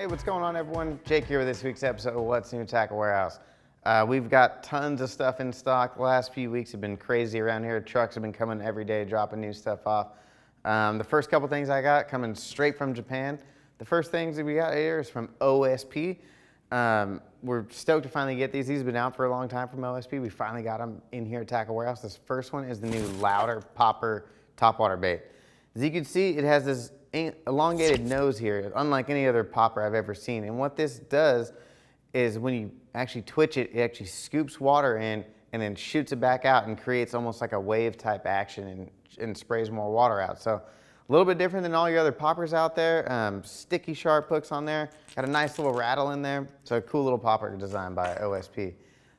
Hey, what's going on, everyone? Jake here with this week's episode of What's New at Tackle Warehouse. We've got tons of stuff in stock. The last few weeks have been crazy around here. Trucks have been coming every day, dropping new stuff off. The first couple things I got coming straight from Japan. The first things that we got here is from OSP. We're stoked to finally get these. These have been out for a long time from OSP. We finally got them in here at Tackle Warehouse. This first one is the new louder popper topwater bait. As you can see, it has this elongated nose here, unlike any other popper I've ever seen. And what this does is when you actually twitch it, it actually scoops water in and then shoots it back out and creates almost like a wave type action and sprays more water out. So a little bit different than all your other poppers out there. Sticky sharp hooks on there. Got a nice little rattle in there. So a cool little popper designed by OSP.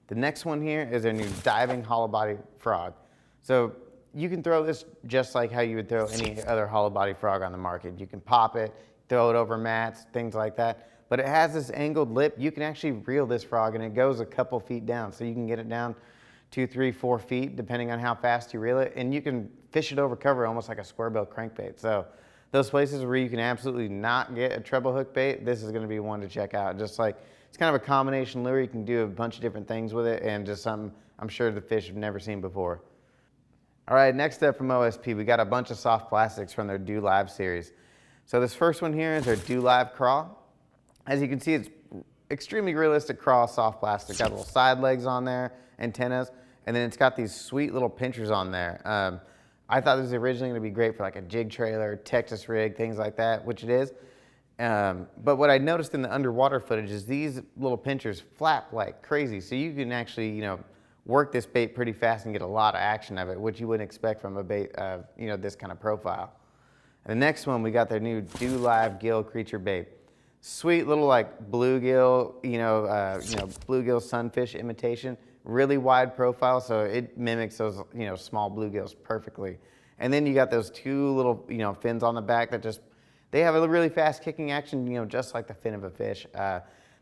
The next one here is their new diving hollow body frog. So you can throw this just like how you would throw any other hollow body frog on the market. You can pop it, throw it over mats, things like that. But it has this angled lip. You can actually reel this frog and it goes a couple feet down. So you can get it down 2, 3, 4 feet depending on how fast you reel it. And you can fish it over cover almost like a squarebill crankbait. So those places where you can absolutely not get a treble hook bait, this is gonna be one to check out. Just like, it's kind of a combination lure. You can do a bunch of different things with it and just something I'm sure the fish have never seen before. All right, next up from OSP, we got a bunch of soft plastics from their DoLive series. So this first one here is their DoLive Craw. As you can see, it's extremely realistic craw soft plastic. Got little side legs on there, antennas, and then it's got these sweet little pinchers on there. I thought this was originally gonna be great for like a jig trailer, Texas rig, things like that, which it is. But what I noticed in the underwater footage is these little pinchers flap like crazy. So you can actually, work this bait pretty fast and get a lot of action of it, which you wouldn't expect from a bait of, this kind of profile. And the next one, we got their new DoLive Gill creature bait. Sweet little like bluegill, bluegill sunfish imitation, really wide profile, so it mimics those, small bluegills perfectly. And then you got those two little, fins on the back that they have a really fast kicking action, just like the fin of a fish.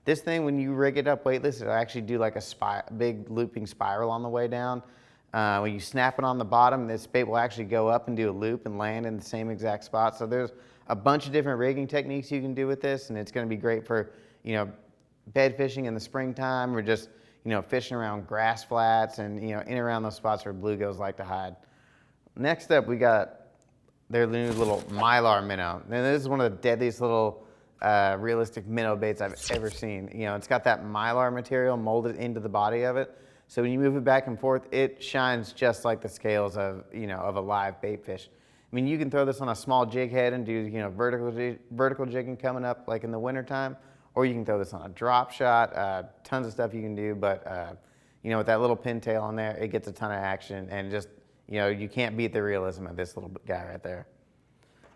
This thing, when you rig it up weightless, it'll actually do like a big looping spiral on the way down. When you snap it on the bottom, this bait will actually go up and do a loop and land in the same exact spot. So there's a bunch of different rigging techniques you can do with this, and it's gonna be great for, bed fishing in the springtime or just, fishing around grass flats and, in and around those spots where bluegills like to hide. Next up, we got their new little Mylar Minnow. Now, this is one of the deadliest little realistic minnow baits I've ever seen. It's got that Mylar material molded into the body of it. So when you move it back and forth, it shines just like the scales of, of a live bait fish. I mean, you can throw this on a small jig head and do, vertical jigging coming up like in the wintertime, or you can throw this on a drop shot, tons of stuff you can do, but with that little pintail on there, it gets a ton of action and just, you can't beat the realism of this little guy right there.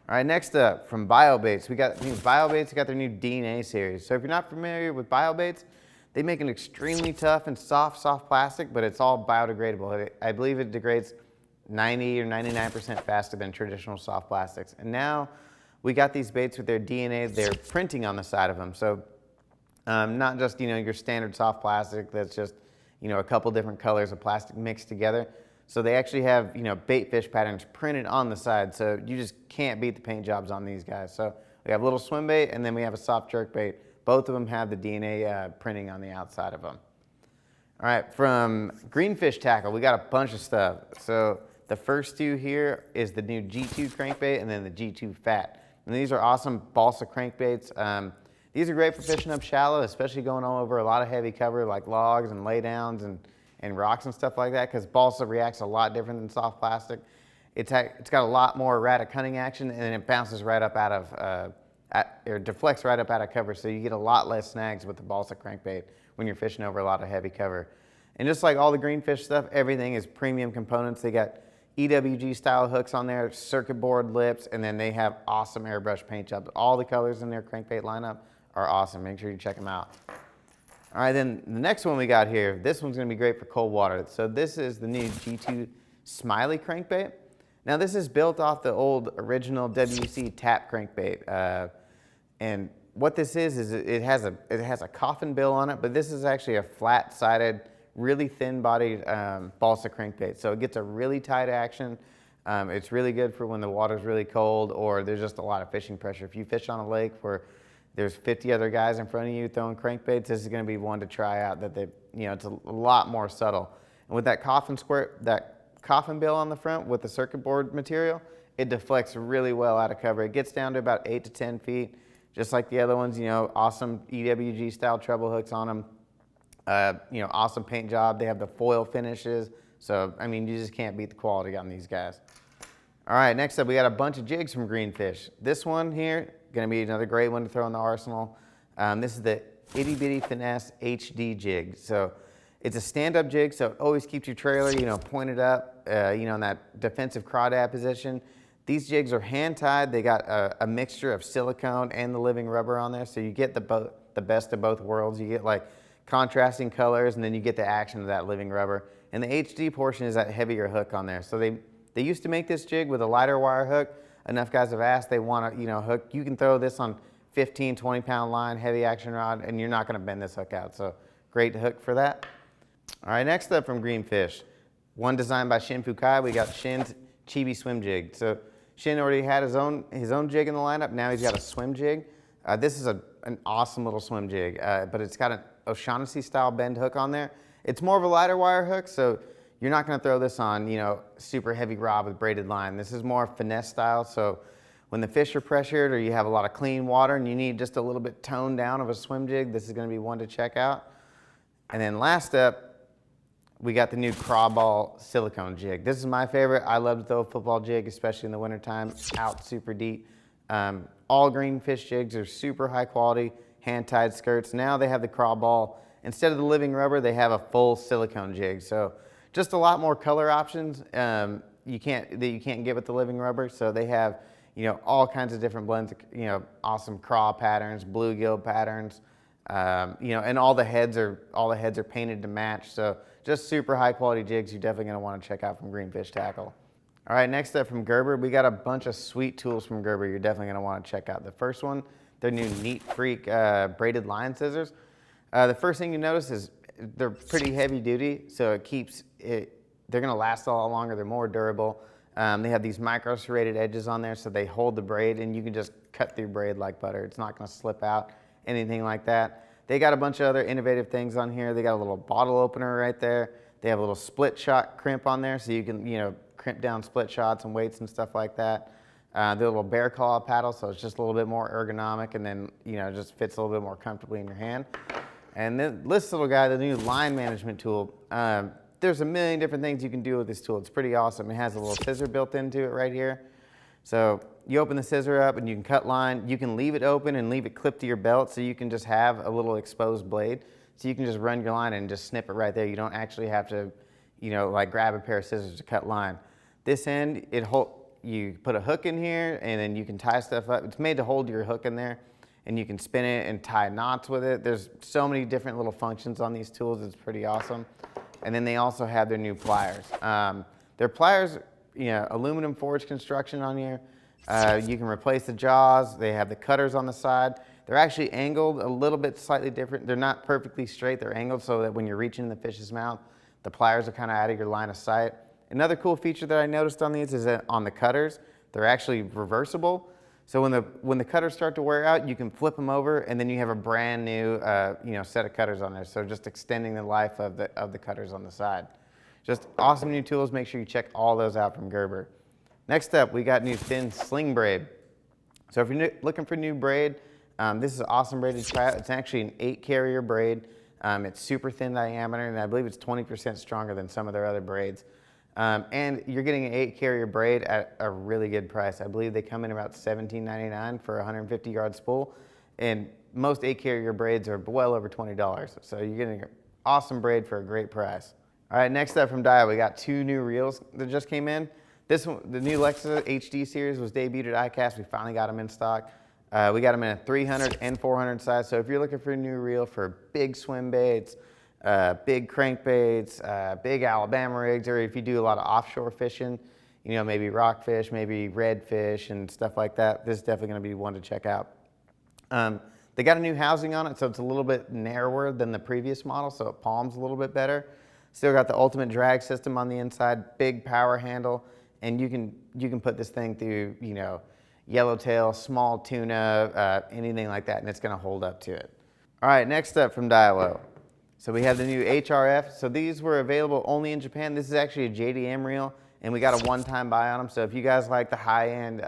All right, next up, from BioBaits, we got BioBaits got their new DNA series. So if you're not familiar with BioBaits, they make an extremely tough and soft plastic, but it's all biodegradable. I believe it degrades 90 or 99% faster than traditional soft plastics. And now we got these baits with their DNA, they're printing on the side of them. So not just, your standard soft plastic that's just, a couple different colors of plastic mixed together. So they actually have, bait fish patterns printed on the side. So you just can't beat the paint jobs on these guys. So we have a little swim bait and then we have a soft jerk bait. Both of them have the DNA printing on the outside of them. All right, from Greenfish Tackle, we got a bunch of stuff. So the first two here is the new G2 crankbait and then the G2 fat. And these are awesome balsa crankbaits. These are great for fishing up shallow, especially going all over a lot of heavy cover like logs and laydowns and rocks and stuff like that, because balsa reacts a lot different than soft plastic. It's got a lot more erratic cutting action and it bounces right up out of, or deflects right up out of cover, so you get a lot less snags with the balsa crankbait when you're fishing over a lot of heavy cover. And just like all the Greenfish stuff, everything is premium components. They got EWG style hooks on there, circuit board lips, and then they have awesome airbrush paint jobs. All the colors in their crankbait lineup are awesome. Make sure you check them out. All right, then the next one we got here, this one's gonna be great for cold water. So this is the new G2 Smiley crankbait. Now this is built off the old original WC tap crankbait. And what this is it has a coffin bill on it, but this is actually a flat-sided, really thin-bodied balsa crankbait. So it gets a really tight action. It's really good for when the water's really cold or there's just a lot of fishing pressure. If you fish on a lake where there's 50 other guys in front of you throwing crankbaits, this is going to be one to try out. That they, it's a lot more subtle. And with that coffin bill on the front with the circuit board material, it deflects really well out of cover. It gets down to about 8 to 10 feet, just like the other ones. Awesome EWG style treble hooks on them. Awesome paint job. They have the foil finishes. So, I mean, you just can't beat the quality on these guys. All right, next up, we got a bunch of jigs from Greenfish. This one here, gonna be another great one to throw in the arsenal. This is the Itty-Bitty Finesse HD jig. So it's a stand-up jig, so it always keeps your trailer, pointed up, in that defensive crawdad position. These jigs are hand-tied. They got a mixture of silicone and the living rubber on there, so you get the best of both worlds. You get like contrasting colors, and then you get the action of that living rubber. And the HD portion is that heavier hook on there. So they used to make this jig with a lighter wire hook. Enough guys have asked, they want a hook. You can throw this on 15, 20-pound line, heavy action rod, and you're not gonna bend this hook out. So great hook for that. All right, next up from Greenfish, one designed by Shin, we got Shin's Chibi swim jig. So Shin already had his own jig in the lineup. Now he's got a swim jig. This is an awesome little swim jig, but it's got an O'Shaughnessy style bend hook on there. It's more of a lighter wire hook, so you're not gonna throw this on, super heavy rod with braided line. This is more finesse style, so when the fish are pressured or you have a lot of clean water and you need just a little bit toned down of a swim jig, this is gonna be one to check out. And then last up, we got the new Crawball silicone jig. This is my favorite. I love to throw a football jig, especially in the wintertime, out super deep. All Greenfish jigs are super high quality, hand-tied skirts. Now they have the Crawball. Instead of the living rubber, they have a full silicone jig. So just a lot more color options that you can't get with the living rubber. So they have, all kinds of different blends, awesome craw patterns, bluegill patterns, and all the heads are painted to match. So just super high quality jigs you're definitely gonna wanna check out from Greenfish Tackle. All right, next up from Gerber, we got a bunch of sweet tools from Gerber you're definitely gonna wanna check out. The first one, their new Neat Freak braided line scissors. The first thing you notice is they're pretty heavy duty, so they're gonna last a lot longer, they're more durable. They have these micro serrated edges on there so they hold the braid and you can just cut through braid like butter. It's not gonna slip out, anything like that. They got a bunch of other innovative things on here. They got a little bottle opener right there. They have a little split shot crimp on there so you can, crimp down split shots and weights and stuff like that. The little bear claw paddle, so it's just a little bit more ergonomic and then, just fits a little bit more comfortably in your hand. And then this little guy, the new line management tool, there's a million different things you can do with this tool. It's pretty awesome. It has a little scissor built into it right here. So you open the scissor up and you can cut line. You can leave it open and leave it clipped to your belt so you can just have a little exposed blade. So you can just run your line and just snip it right there. You don't actually have to, like grab a pair of scissors to cut line. This end, you put a hook in here and then you can tie stuff up. It's made to hold your hook in there and you can spin it and tie knots with it. There's so many different little functions on these tools. It's pretty awesome. And then they also have their new pliers. Their pliers, aluminum forged construction on here. You can replace the jaws. They have the cutters on the side. They're actually angled a little bit slightly different. They're not perfectly straight. They're angled so that when you're reaching in the fish's mouth, the pliers are kind of out of your line of sight. Another cool feature that I noticed on these is that on the cutters, they're actually reversible. So when the cutters start to wear out, you can flip them over and then you have a brand new set of cutters on there. So just extending the life of the cutters on the side. Just awesome new tools. Make sure you check all those out from Gerber. Next up, we got new thin sling braid. So if you're looking for new braid, this is an awesome braid to try out. It's actually an 8-carrier braid. It's super thin diameter, and I believe it's 20% stronger than some of their other braids. And you're getting an 8-carrier braid at a really good price. I believe they come in about $17.99 for a 150-yard spool, and most 8-carrier braids are well over $20. So you're getting an awesome braid for a great price. All right, next up from Daiwa, we got 2 new reels that just came in. This one, the new Lexa HD series was debuted at ICAST. We finally got them in stock. We got them in a 300 and 400 size. So if you're looking for a new reel for big swim baits, big crankbaits, big Alabama rigs, or if you do a lot of offshore fishing, maybe rockfish, maybe redfish and stuff like that, this is definitely going to be one to check out. They got a new housing on it, so it's a little bit narrower than the previous model, so it palms a little bit better. Still got the ultimate drag system on the inside, big power handle, and you can put this thing through, yellowtail, small tuna, anything like that, and it's gonna hold up to it. All right, next up from Daiwa. So we have the new HRF. So these were available only in Japan. This is actually a JDM reel, and we got a one-time buy on them. So if you guys like the high-end,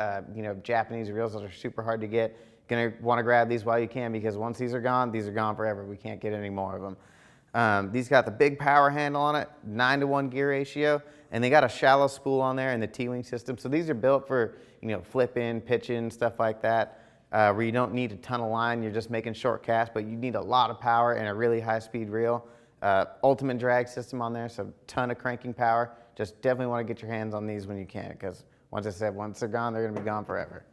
Japanese reels that are super hard to get, gonna want to grab these while you can, because once these are gone forever. We can't get any more of them. These got the big power handle on it, 9-to-1 gear ratio, and they got a shallow spool on there and the T-wing system. So these are built for flipping, pitching, stuff like that, where you don't need a ton of line. You're just making short casts, but you need a lot of power and a really high-speed reel. Ultimate drag system on there, so ton of cranking power. Just definitely want to get your hands on these when you can, because once they're gone, they're going to be gone forever.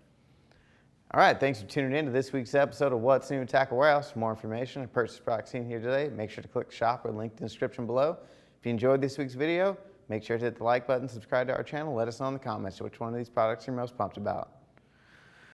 All right, thanks for tuning in to this week's episode of What's New in Tackle Warehouse. For more information and purchase products seen here today, make sure to click shop or link in the description below. If you enjoyed this week's video, make sure to hit the like button, subscribe to our channel, let us know in the comments which one of these products you're most pumped about.